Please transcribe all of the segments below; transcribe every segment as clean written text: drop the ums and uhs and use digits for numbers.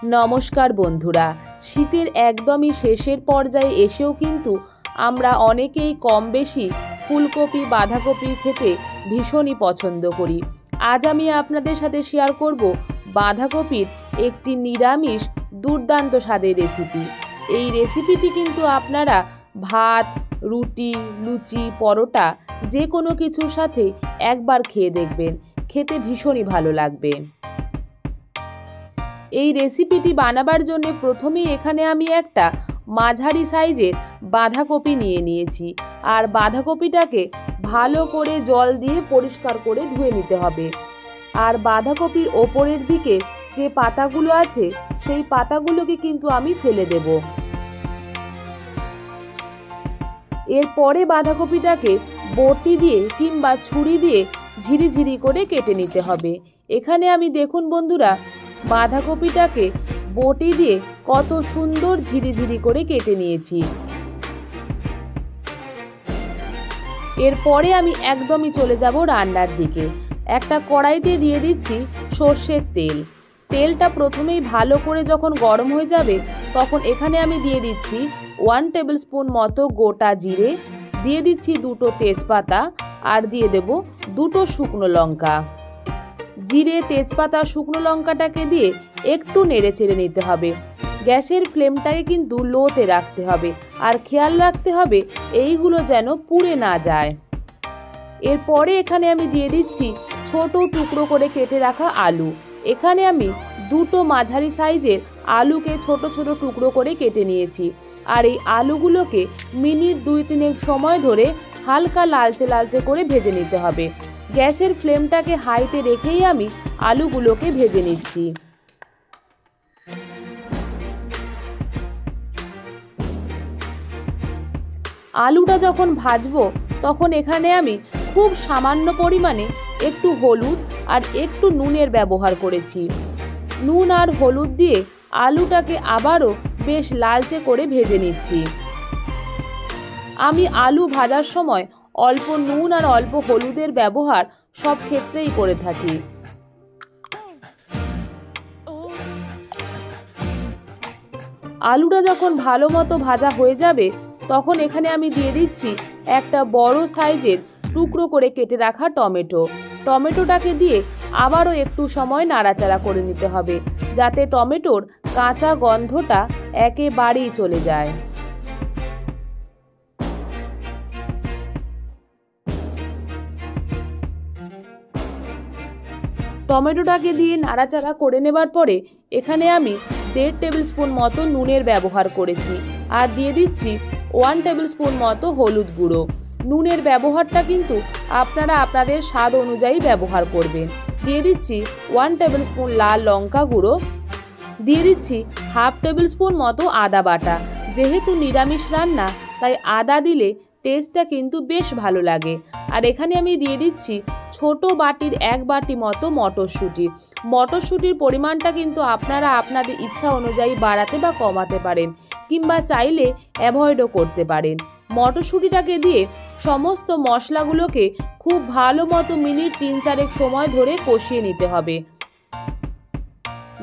নমস্কার বন্ধুরা, শীতের একদমই শেষের পর্যায়ে এসেও কিন্তু আমরা অনেকেই কম বেশি ফুলকপি বাঁধাকপি খেতে ভীষণই পছন্দ করি। আজ আমি আপনাদের সাথে শেয়ার করব বাঁধাকপির একটি নিরামিষ দুর্দান্ত স্বাদের রেসিপি। এই রেসিপিটি কিন্তু আপনারা ভাত, রুটি, লুচি, পরোটা যে কোনো কিছুর সাথে একবার খেয়ে দেখবেন, খেতে ভীষণই ভালো লাগবে। এই রেসিপিটি বানাবার জন্য প্রথমেই এখানে আমি একটা মাঝারি সাইজের বাঁধাকপি নিয়ে নিয়েছি। আর বাঁধাকপিটাকে ভালো করে জল দিয়ে পরিষ্কার করে ধুয়ে নিতে হবে। আর বাঁধাকপির ওপরের দিকে যে পাতাগুলো আছে সেই পাতাগুলোকে কিন্তু আমি ফেলে দেব। এরপরে বাঁধাকপিটাকে বটি দিয়ে কিংবা ছুরি দিয়ে ঝিরিঝিরি করে কেটে নিতে হবে। এখানে আমি দেখুন বন্ধুরা, বাঁধাকপিটাকে বটি দিয়ে কত সুন্দর ঝিরিঝিরি করে কেটে নিয়েছি। এরপরে আমি একদমই চলে যাব রান্নার দিকে। একটা কড়াইতে দিয়ে দিচ্ছি সর্ষের তেল। তেলটা প্রথমেই ভালো করে যখন গরম হয়ে যাবে তখন এখানে আমি দিয়ে দিচ্ছি 1 টেবিল স্পুন মতো গোটা জিরে, দিয়ে দিচ্ছি 2টো তেজপাতা আর দিয়ে দেব 2টো শুকনো লঙ্কা। জিরে, তেজপাতা, শুকনো লঙ্কাটাকে দিয়ে একটু নেড়ে চেড়ে নিতে হবে। গ্যাসের ফ্লেমটাকে কিন্তু লোতে রাখতে হবে আর খেয়াল রাখতে হবে এইগুলো যেন পুড়ে না যায়। এরপরে এখানে আমি দিয়ে দিচ্ছি ছোট টুকরো করে কেটে রাখা আলু। এখানে আমি 2টো মাঝারি সাইজের আলুকে ছোট ছোট টুকরো করে কেটে নিয়েছি। আর এই আলুগুলোকে মিনিট 2-3 সময় ধরে হালকা লালচে লালচে করে ভেজে নিতে হবে। গ্যাসের ফ্লেমটাকে হাইতে রেখেই আমি আলুগুলোকে ভেজে নিচ্ছি। আলুটা যখন ভাজবো তখন এখানে আমি খুব সামান্য পরিমাণে একটু হলুদ আর একটু নুনের ব্যবহার করেছি। নুন আর হলুদ দিয়ে আলুটাকে আবারও বেশ লালচে করে ভেজে নিচ্ছি। আমি আলু ভাজার সময় অল্প নুন আর অল্প হলুদের ব্যবহার সব ক্ষেত্রেই করে থাকি। আলুটা যখন ভালো মতো ভাজা হয়ে যাবে তখন এখানে আমি দিয়ে দিচ্ছি একটা বড় সাইজের টুকরো করে কেটে রাখা টমেটো। টমেটোটাকে দিয়ে আবারও একটু সময় নাড়াচাড়া করে নিতে হবে যাতে টমেটোর কাঁচা গন্ধটা একেবারেই চলে যায়। টমেটোটাকে দিয়ে নাড়াচাড়া করে নেবার পরে এখানে আমি 1.5 টেবিল স্পুন মতো নুনের ব্যবহার করেছি আর দিয়ে দিচ্ছি 1 টেবিল স্পুন মতো হলুদ গুঁড়ো। নুনের ব্যবহারটা কিন্তু আপনারা আপনাদের স্বাদ অনুযায়ী ব্যবহার করবেন। দিয়ে দিচ্ছি 1 টেবিল স্পুন লাল লঙ্কা গুঁড়ো, দিয়ে দিচ্ছি 1/2 টেবিল স্পুন মতো আদা বাটা। যেহেতু নিরামিষ রান্না তাই আদা দিলে টেস্টটা কিন্তু বেশ ভালো লাগে। আর এখানে আমি দিয়ে দিচ্ছি ছোট বাটির 1 বাটি মতো মটরশুঁটি। মটরশুঁটির পরিমাণটা কিন্তু আপনারা আপনাদের ইচ্ছা অনুযায়ী বাড়াতে বা কমাতে পারেন কিংবা চাইলে অ্যাভয়েডও করতে পারেন। মটরশুঁটিটাকে দিয়ে সমস্ত মশলাগুলোকে খুব ভালো মতো মিনিট 3-4 সময় ধরে কষিয়ে নিতে হবে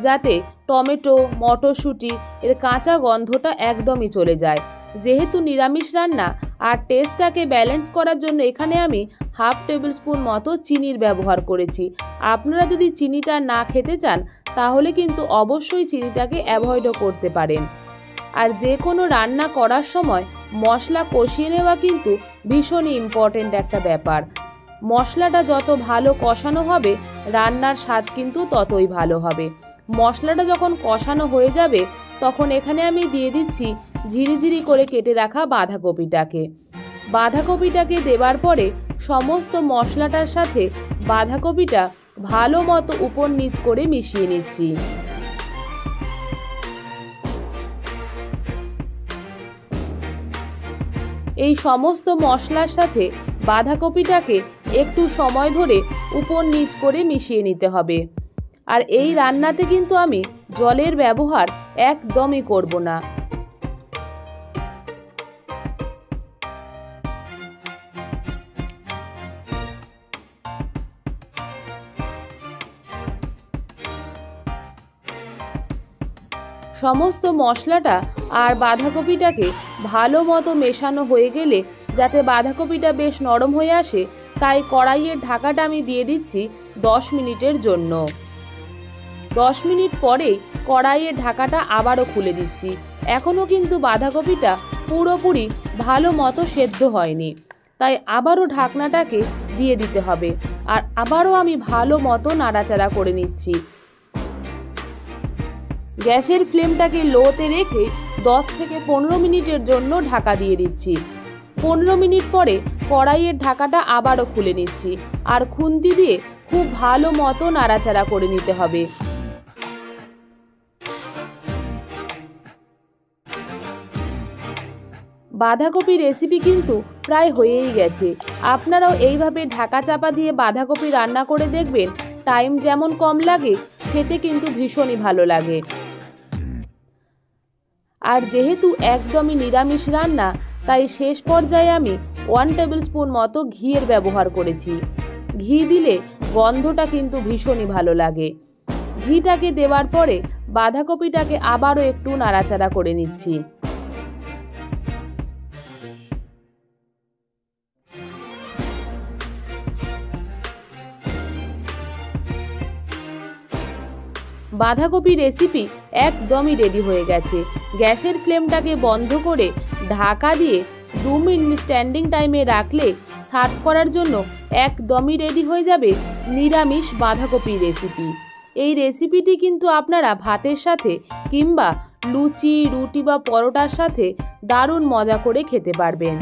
যাতে টমেটো, মটরশুঁটি এর কাঁচা গন্ধটা একদমই চলে যায়। যেহেতু নিরামিষ রান্না আর টেস্টটাকে ব্যালেন্স করার জন্য এখানে আমি 1/2 টেবিল স্পুন মতো চিনির ব্যবহার করেছি। আপনারা যদি চিনিটা না খেতে চান তাহলে কিন্তু অবশ্যই চিনিটাকে অ্যাভয়েডও করতে পারেন। আর যে কোনো রান্না করার সময় মশলা কষিয়ে নেওয়া কিন্তু ভীষণই ইম্পর্টেন্ট একটা ব্যাপার। মশলাটা যত ভালো কষানো হবে রান্নার স্বাদ কিন্তু ততই ভালো হবে। মশলাটা যখন কষানো হয়ে যাবে তখন এখানে আমি দিয়ে দিচ্ছি ঝিরিঝিরি করে কেটে রাখা বাঁধাকপিটাকে। বাঁধাকপিটাকে দেবার পরে সমস্ত মশলাটার সাথে বাঁধাকপিটা ভালো মতো উপর নিচ করে মিশিয়ে নিচ্ছি। এই সমস্ত মশলার সাথে বাঁধাকপিটাকে একটু সময় ধরে উপর নিচ করে মিশিয়ে নিতে হবে। আর এই রান্নাতে কিন্তু আমি জলের ব্যবহার একদমই করব না। সমস্ত মশলাটা আর বাঁধাকপিটাকে ভালো মতো মেশানো হয়ে গেলে যাতে বাঁধাকপিটা বেশ নরম হয়ে আসে, তাই কড়াইয়ের ঢাকাটা আমি দিয়ে দিচ্ছি 10 মিনিটের জন্য। 10 মিনিট পরে কড়াইয়ের ঢাকাটা আবারও খুলে দিচ্ছি। এখনও কিন্তু বাঁধাকপিটা পুরোপুরি ভালো মতো সেদ্ধ হয়নি, তাই আবারও ঢাকনাটাকে দিয়ে দিতে হবে। আর আবারও আমি ভালো মতো নাড়াচাড়া করে নিচ্ছি। গ্যাসের ফ্লেমটাকে লোতে রেখে 10 থেকে 15 মিনিটের জন্য ঢাকা দিয়ে দিচ্ছি। 15 মিনিট পরে কড়াইয়ের ঢাকাটা আবারও খুলে নিচ্ছি আর খুন্তি দিয়ে খুব ভালো মতো নাড়াচাড়া করে নিতে হবে। বাঁধাকপি রেসিপি কিন্তু প্রায় হয়েই গেছে। আপনারাও এইভাবে ঢাকা চাপা দিয়ে বাঁধাকপি রান্না করে দেখবেন। টাইম যেমন কম লাগে, খেতে কিন্তু ভীষণই ভালো লাগে। আর যেহেতু একদমই নিরামিষ রান্না, তাই শেষ পর্যায়ে আমি 1 টেবিল স্পুন মতো ঘিয়ের ব্যবহার করেছি। ঘি দিলে গন্ধটা কিন্তু ভীষণই ভালো লাগে। ঘিটাকে দেওয়ার পরে বাঁধাকপিটাকে আবারও একটু নাড়াচাড়া করে নিচ্ছি। বাঁধাকপি রেসিপি একদমই রেডি হয়ে গেছে। গ্যাসের ফ্লেমটাকে বন্ধ করে ঢাকা দিয়ে 2 মিনিট স্ট্যান্ডিং টাইমে রাখলে সার্ভ করার জন্য একদমই রেডি হয়ে যাবে নিরামিষ বাঁধাকপি রেসিপি। এই রেসিপিটি কিন্তু আপনারা ভাতের সাথে কিংবা লুচি, রুটি বা পরোটার সাথে দারুণ মজা করে খেতে পারবেন।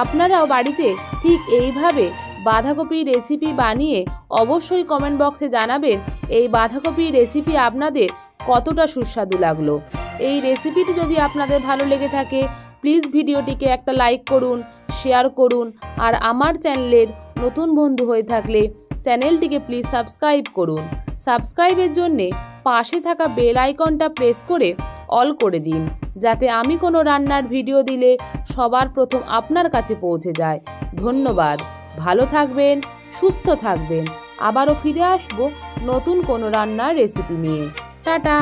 আপনারাও বাড়িতে ঠিক এইভাবে বাঁধাকপি রেসিপি বানিয়ে অবশ্যই কমেন্ট বক্সে জানাবেন এই বাঁধাকপি রেসিপি আপনাদের কতটা সুস্বাদু লাগলো। এই রেসিপিটি যদি আপনাদের ভালো লেগে থাকে, প্লিজ ভিডিওটিকে একটা লাইক করুন, শেয়ার করুন। আর আমার চ্যানেলের নতুন বন্ধু হয়ে থাকলে চ্যানেলটিকে প্লিজ সাবস্ক্রাইব করুন। সাবস্ক্রাইবের জন্যে পাশে থাকা বেল আইকনটা প্রেস করে অল করে দিন, যাতে আমি কোনো রান্নার ভিডিও দিলে সবার প্রথম আপনার কাছে পৌঁছে যায়। ধন্যবাদ। ভালো থাকবেন, সুস্থ থাকবেন। আবারও ফিরে আসবো নতুন কোনো রান্নার রেসিপি নিয়ে। টাটা।